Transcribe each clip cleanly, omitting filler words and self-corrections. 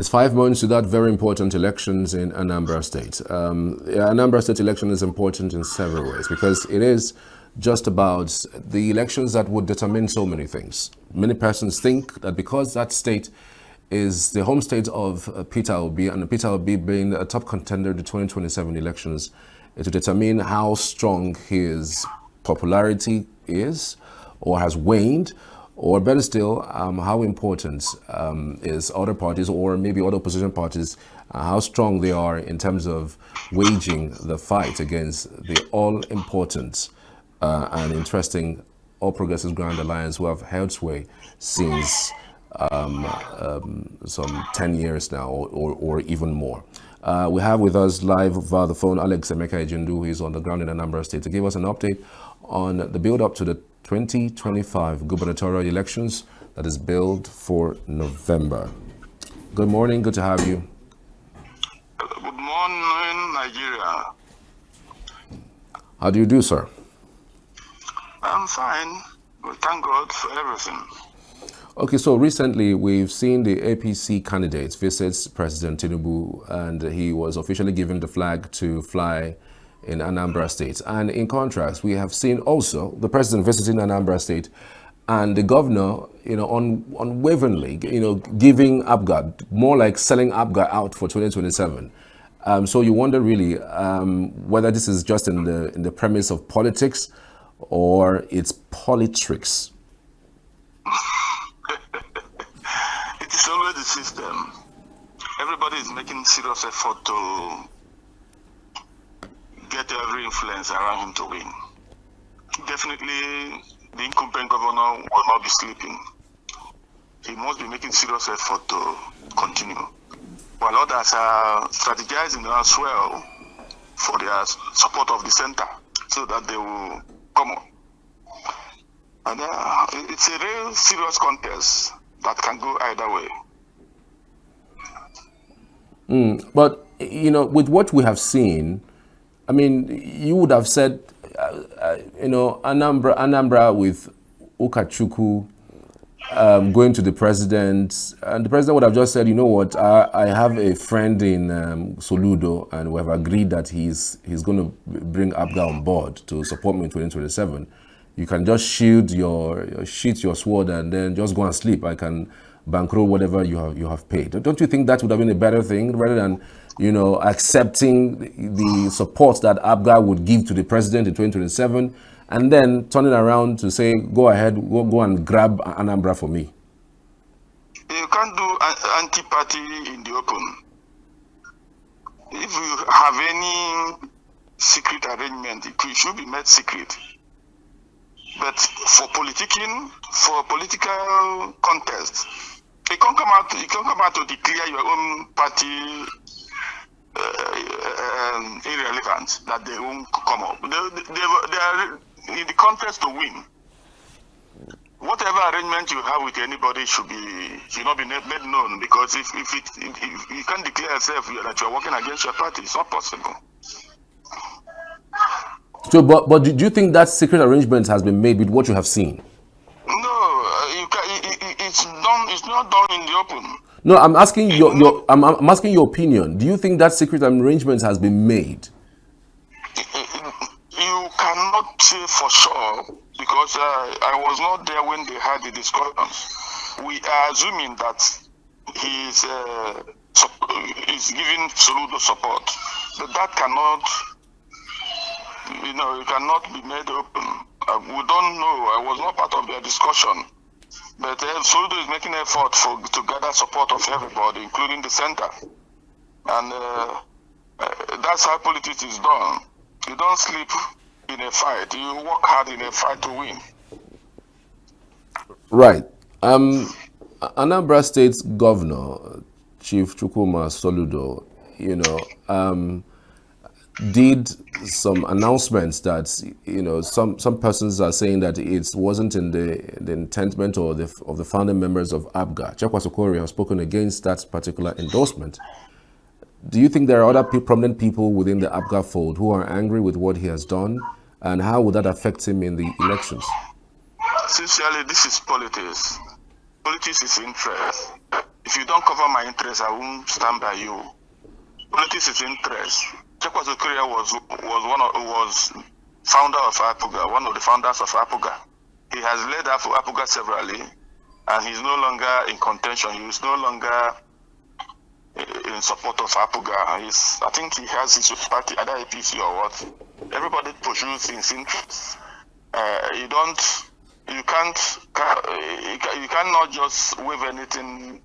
It's 5 months to that very important elections in Anambra State. Anambra State election is important in several ways because it is just about the elections that would determine so many things. Many persons think that because that state is the home state of Peter Obi, and Peter Obi being a top contender in the 2027 elections, it will determine how strong his popularity is or has waned, or better still, how important is other parties or maybe other opposition parties, how strong they are in terms of waging the fight against the all-important and interesting All Progressives Grand Alliance, who have held sway since some 10 years now or even more. We have with us live via the phone Alex Emeka Ejindu, who is on the ground in Anambra State, to give us an update on the build-up to the 2025 gubernatorial elections that is billed for November. Good morning, good to have you. Good morning, Nigeria. How do you do, sir? I'm fine. We thank God for everything. Okay, so recently we've seen the APC candidate visit President Tinubu, and he was officially given the flag to fly in Anambra State. And in contrast, we have seen also the president visiting Anambra State and the governor, unwaveringly, giving APGA, more like selling APGA out for 2027. So you wonder really whether this is just in the premise of politics or it's politics. It is always the system. Everybody is making serious effort to get every influence around him to win. Definitely, the incumbent governor will not be sleeping. He must be making serious effort to continue. While others are strategizing as well for their support of the center so that they will come on. And it's a real serious contest that can go either way. But, with what we have seen, I mean, you would have said, Anambra with Ukachukwu going to the president, and the president would have just said, you know what, I have a friend in Soludo, and we have agreed that he's going to bring APGA on board to support me in 2027. You can just sheath your sword and then just go and sleep. I can bankroll whatever you have paid. Don't you think that would have been a better thing rather than accepting the support that APGA would give to the president in 2027 and then turning around to say, go ahead, go and grab Anambra for me? You can't do anti-party in the open. If you have any secret arrangement, it should be made secret. But for politicking, for political contest, you can come out to declare your own party irrelevant, that they won't come up. They are in the contest to win. Whatever arrangement you have with anybody should not be made known, because if you can't declare yourself that you're working against your party, it's not possible. So, but do you think that secret arrangement has been made with what you have seen? No, it's done. It's not done in the open. No, I'm asking I'm asking your opinion. Do you think that secret arrangement has been made? You cannot say for sure, because I was not there when they had the discussions. We are assuming that he is giving Soludo support, but that cannot. It cannot be made open. We don't know. I was not part of their discussion. But Soludo is making effort to gather support of everybody, including the center. And that's how politics is done. You don't sleep in a fight. You work hard in a fight to win. Right. Anambra State's governor, Chief Chukwuma Soludo, did some announcements that some persons are saying that it wasn't in the intentment of the founding members of APGA. Chekwa Sokori has spoken against that particular endorsement. Do you think there are other prominent people within the APGA fold who are angry with what he has done, and how would that affect him in the elections? Sincerely, this is politics. Politics is interest. If you don't cover my interest, I won't stand by you. Politics is interest. Chekwa Okorie was founder of APUGA, one of the founders of APUGA. He has led APUGA severally, and he's no longer in contention. He is no longer in support of APUGA. I think he has his party, either APC or what. Everybody pursues his interests. You cannot just wave anything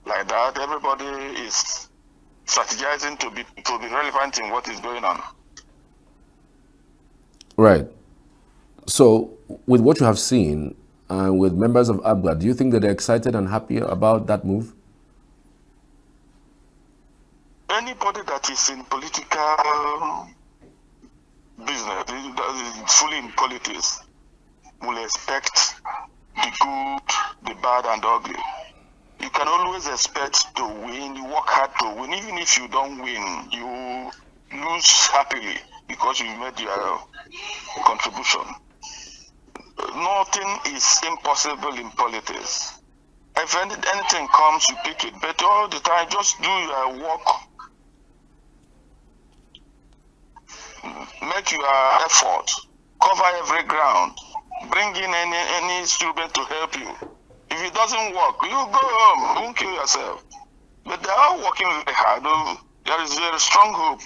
like that. Everybody is strategizing to be relevant in what is going on. Right. So, with what you have seen, and with members of APGA, do you think that they're excited and happy about that move? Anybody that is in political business, fully in politics, will expect the good, the bad, and the ugly. You can always expect to win. You work hard to win. Even if you don't win, you lose happily because you made your contribution. Nothing is impossible in politics. If anything comes, you pick it. But all the time, just do your work. Make your effort. Cover every ground. Bring in any instrument to help you. If it doesn't work, you go home. Don't kill yourself. But they are working very hard. There is a strong hope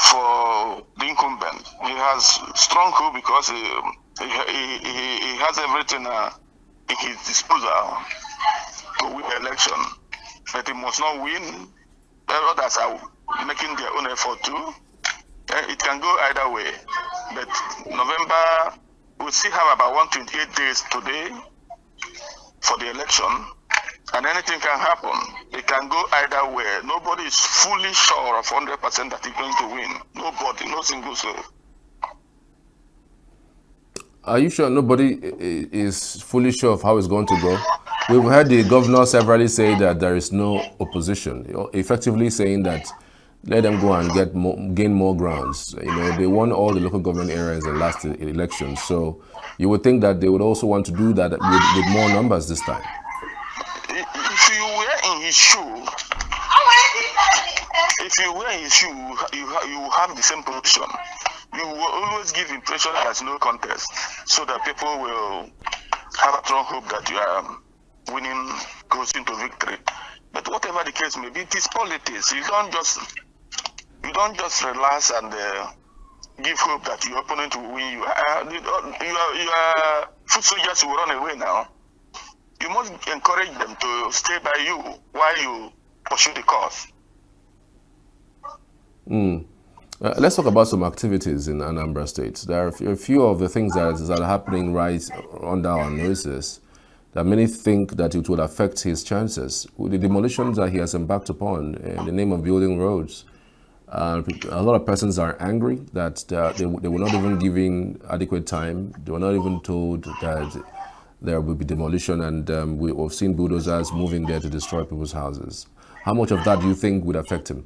for the incumbent. He has strong hope because he has everything in his disposal to win the election. But he must not win. The others are making their own effort too. It can go either way. But November, we still have about 128 days today for the election, and anything can happen. It can go either way. Nobody is fully sure of 100% that he's going to win. Nobody, no single soul. Are you sure nobody is fully sure of how it's going to go? We've heard the governor severally say that there is no opposition, effectively saying that let them go and gain more grounds. They won all the local government areas in the last election, so you would think that they would also want to do that with more numbers this time. If you were in his shoe, you have the same position. You will always give impression there's no contest, so that people will have a strong hope that you are winning, goes into victory. But whatever the case may be, it is politics. You don't just relax and give hope that your opponent will win. You are foot soldiers will run away now. You must encourage them to stay by you while you pursue the cause. Let's talk about some activities in Anambra State. There are a few of the things that are happening right under our noses that many think that it would affect his chances. With the demolitions that he has embarked upon in the name of building roads, a lot of persons are angry that they were not even given adequate time. They were not even told that there will be demolition, and we've seen bulldozers moving there to destroy people's houses. How much of that do you think would affect him?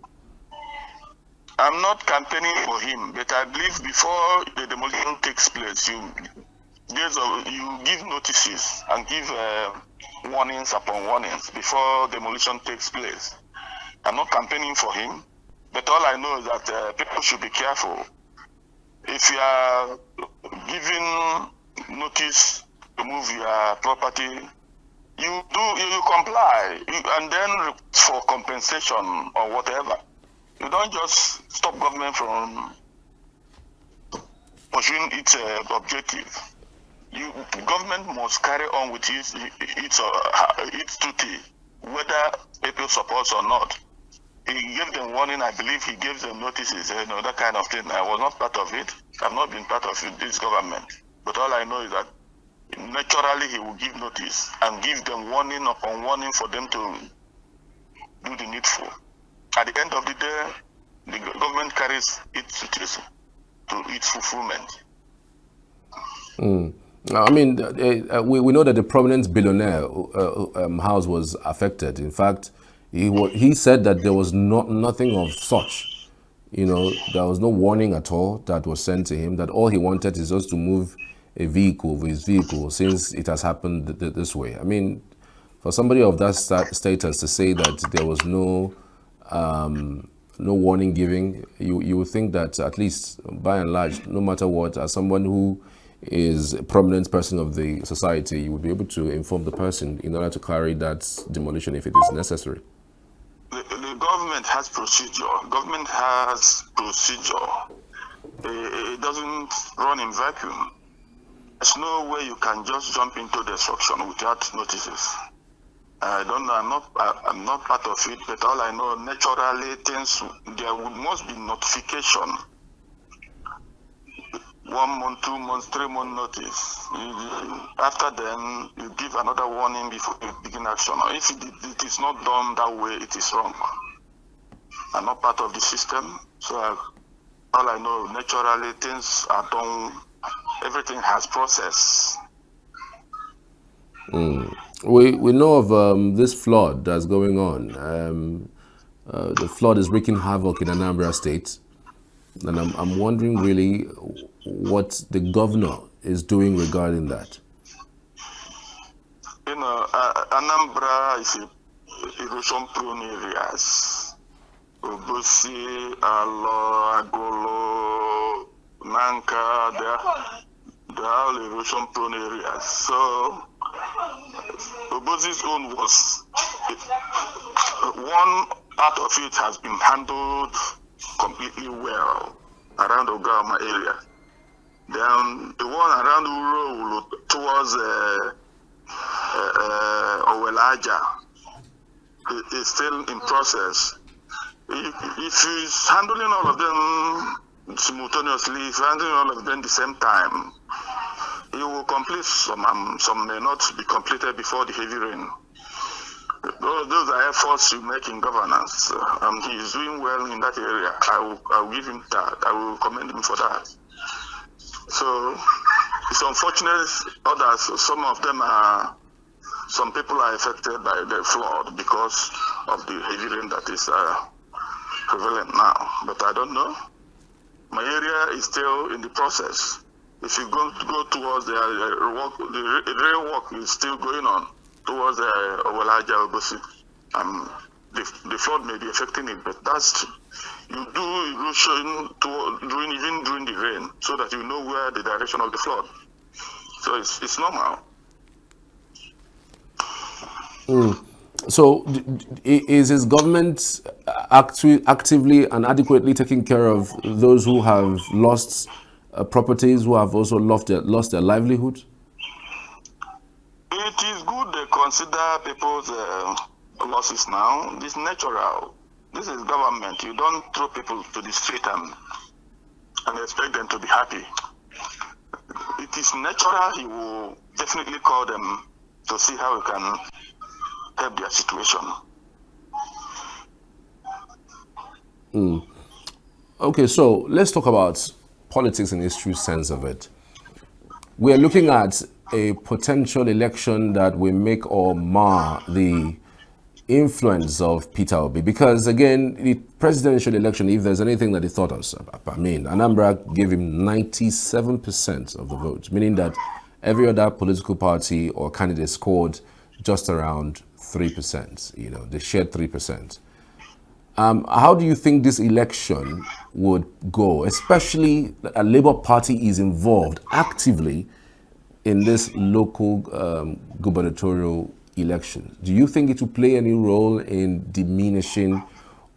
I'm not campaigning for him, but I believe before the demolition takes place, you give notices and give warnings upon warnings before demolition takes place. I'm not campaigning for him, but all I know is that people should be careful. If you are giving notice to move your property, you comply, and then for compensation or whatever. You don't just stop government from pursuing its objective. Government must carry on with its duty, whether people support or not. He gave them warning. I believe he gave them notices, that kind of thing. I was not part of it. I've not been part of this government. But all I know is that naturally he will give notice and give them warning upon warning for them to do the needful. At the end of the day, the government carries its duties to its fulfillment. I mean, we know that the prominent billionaire house was affected. In fact, he said that there was nothing of such. There was no warning at all that was sent to him, that all he wanted is just to move his vehicle since it has happened this way. I mean, For somebody of that status to say that there was no warning giving, you would think that at least by and large, no matter what, as someone who is a prominent person of the society, you would be able to inform the person in order to carry that demolition if it is necessary. The government has procedure. Government has procedure. It doesn't run in vacuum. There's no way you can just jump into destruction without notices. I don't know. I'm not part of it, but all I know, naturally, there must be notification. 1 month, 2 months, 3 month notice. After then, you give another warning before you begin action. Or if it is not done that way, it is wrong. I'm not part of the system, so all I know, naturally, things are done. Everything has process. We know of this flood that's going on. The flood is wreaking havoc in Anambra State, and I'm wondering really what the governor is doing regarding that. You know, Anambra is erosion-prone areas. Obosi, Alo, Agolo, Nanka, they're all erosion-prone areas. So, Obosi's own was, one part of it has been handled completely well around Ogama area. Then the one around Uro towards Owelaja is still in process. If he's handling all of them simultaneously, if he's handling all of them at the same time, he will complete some may not be completed before the heavy rain. Those are efforts you make in governance. He is doing well in that area. I will give him that. I will commend him for that. So it's unfortunate. Others, some people are affected by the flood because of the heavy rain that is prevalent now. But I don't know. My area is still in the process. If you go towards the rail work is still going on towards the Owelaja Obosi. The flood may be affecting it, but that's, you do erosion even during the rain so that you know where the direction of the flood. So it's normal. So is his government actively and adequately taking care of those who have lost properties, who have also lost their livelihood? It is good they consider people's losses now. It's natural. This is government. You don't throw people to the street and expect them to be happy. It is natural. He will definitely call them to see how he can help their situation. Okay, so let's talk about politics in its true sense of it. We are looking at a potential election that will make or mar the influence of Peter Obi, because again, the presidential election, if there's anything that he taught us, I mean, Anambra gave him 97% of the vote, meaning that every other political party or candidate scored just around 3%. You know, they shared 3%. How do you think this election would go, especially that a Labour Party is involved actively in this local gubernatorial election? Do you think it will play any role in diminishing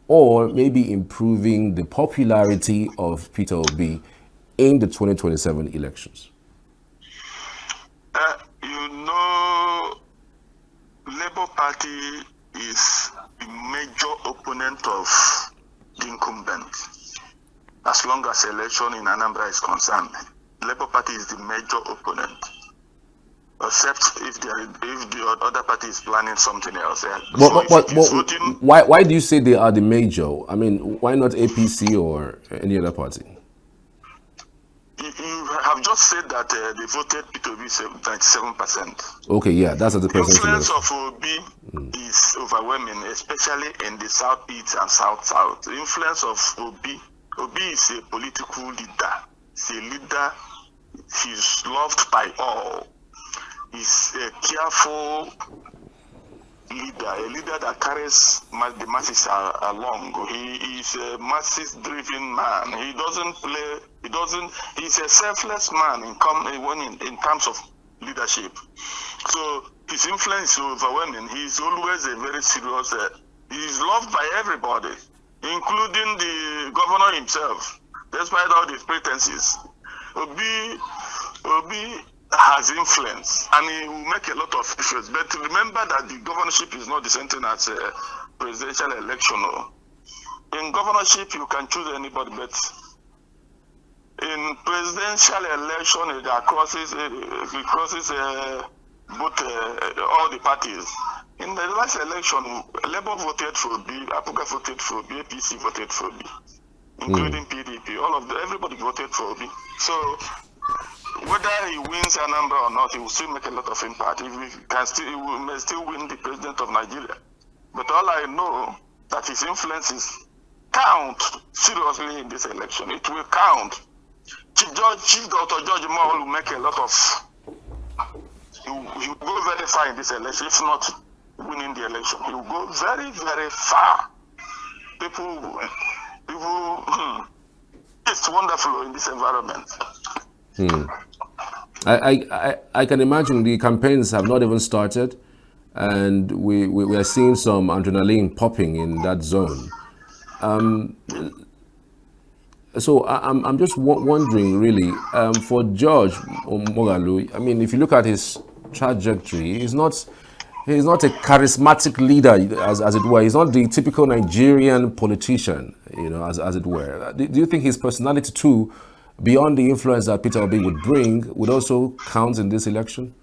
or maybe improving the popularity of Peter Obi in the 2027 elections? You know, Labour Party is the major opponent of the incumbent. As long as election in Anambra is concerned, Labour Party is the major opponent. Except if the other party is planning something else. Why do you say they are the major? I mean, why not APC or any other party? You have just said that they voted Peter Obi 97%. Okay, yeah, that's at the presidential election. The influence of Obi is overwhelming, especially in the southeast and south-south. The influence of Obi is a political leader. He's a leader. He's loved by all. He's careful. leader, a leader that carries the masses along. He is a masses-driven man. He doesn't play. He's a selfless man in terms of leadership. So his influence is overwhelming. He's always a very serious. He's loved by everybody, including the governor himself, despite all these pretenses. Obi has influence, and he will make a lot of issues. But remember that the governorship is not the same thing as a presidential election. In governorship, you can choose anybody, but in presidential election, it crosses both all the parties. In the last election, Labour voted for B, Apuga voted for B, APC voted for B, including PDP. Everybody voted for B. So whether he wins Anambra or not, he will still make a lot of impact. He may still win the president of Nigeria. But all I know that his influences count seriously in this election. It will count. Chief Dr. George Moore will make a lot of. He will go very far in this election. If not winning the election, he will go very, very far. People, it's wonderful in this environment. I can imagine the campaigns have not even started, and we are seeing some adrenaline popping in that zone. So I'm just wondering, really, for George Moghalu, I mean, if you look at his trajectory, he's not a charismatic leader, as it were. He's not the typical Nigerian politician, as it were. Do you think his personality too, beyond the influence that Peter Obi would bring, would also count in this election?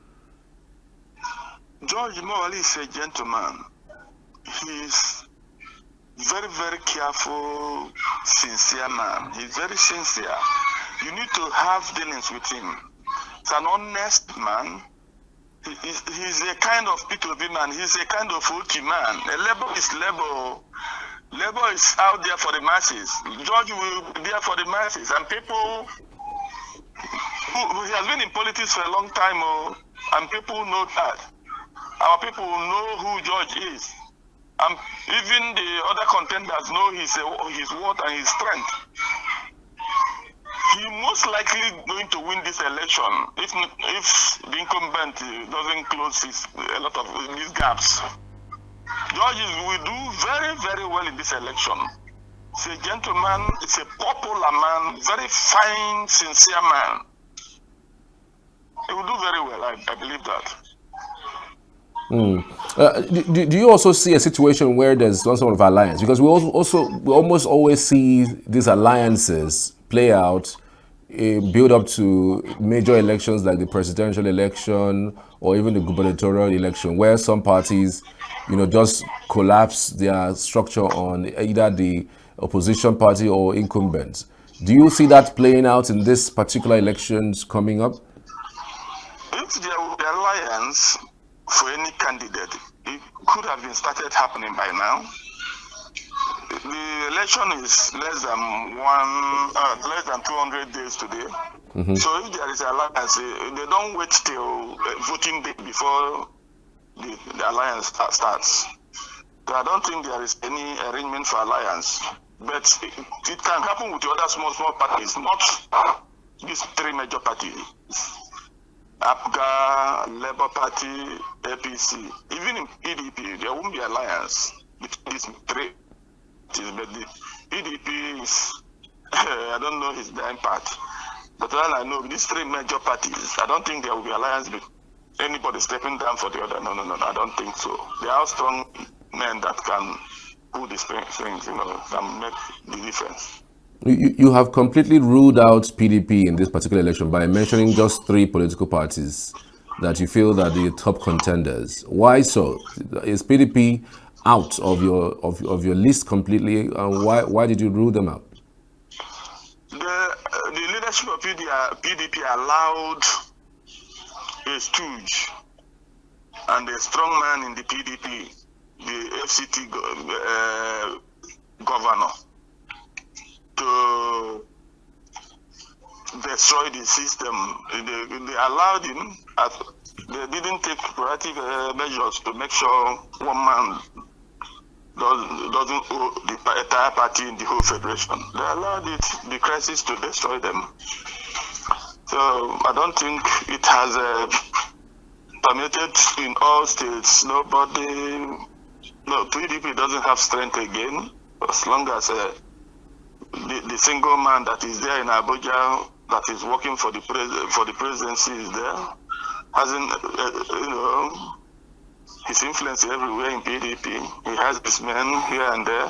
George Moghalu is a gentleman. He's very, very careful, sincere man. He's very sincere. You need to have dealings with him. He's an honest man. He's a kind of P2B man. He's a kind of OT man. Labour is Labour. Labour is out there for the masses. George will be there for the masses. And people he has been in politics for a long time, and people know that. Our people know who George is. And even the other contenders know his worth and his strength. He most likely going to win this election if the incumbent doesn't close a lot of these gaps. George will do very, very well in this election. He's a gentleman, he's a popular man, very fine, sincere man. He will do very well, I believe that. Do you also see a situation where there's some sort of alliance? Because we almost always see these alliances play out, build up to major elections like the presidential election or even the gubernatorial election, where some parties, just collapse their structure on either the opposition party or incumbents. Do you see that playing out in this particular elections coming up? If there will be alliance for any candidate, it could have been started happening by now. The election is less than 200 days today. So if there is alliance, they don't wait till voting day before the alliance starts. So I don't think there is any arrangement for alliance. But it can happen with the other small parties, not these three major parties. APGA, Labour Party, APC. Even in PDP, there won't be alliance between these three parties. But the PDP is, I don't know his dying part. But all I know, these three major parties, I don't think there will be alliance with anybody stepping down for the other. No, I don't think so. They are strong men that can pull these things, can make the difference. You have completely ruled out PDP in this particular election by mentioning just three political parties that you feel that the top contenders. Why so? Is PDP out of your list completely? Why did you rule them out? The leadership of PDP allowed a stooge and a strong man in the PDP, the FCT governor, to destroy the system. They allowed him they didn't take proactive measures to make sure one man doesn't owe the entire party in the whole federation. They allowed the crisis to destroy them. So I don't think it has permitted in all states. PDP doesn't have strength again, as long as the single man that is there in Abuja that is working for the presidency is there, hasn't his influence everywhere in PDP. He has his men here and there.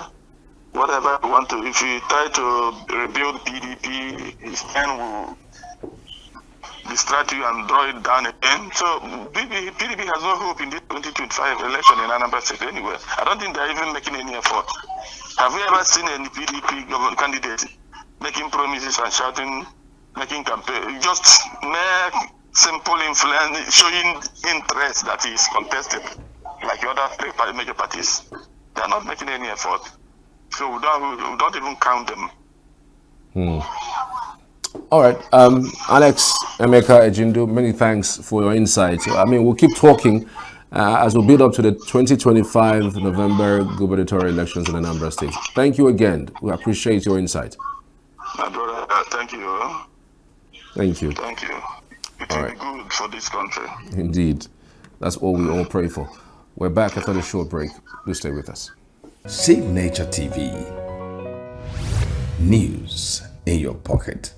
Whatever you want to, if you try to rebuild PDP, his men will distract you and draw it down again. So PDP has no hope in this 2025 election in Anambra State anyway. I don't think they're even making any effort. Have you ever seen any PDP candidate making promises and shouting, making campaign? Just make simple influence, showing interest that is contested, like the other three major parties. They're not making any effort. So we don't even count them. All right, Alex, Emeka, Ejindu, many thanks for your insights. I mean, we'll keep talking as we build up to the 2025 November gubernatorial elections in Anambra State. Thank you again. We appreciate your insight. My brother, thank you. Thank you. Thank you. It will be good for this country. Indeed. That's all we all pray for. We're back after the short break. Please stay with us. Save Nature TV. News in your pocket.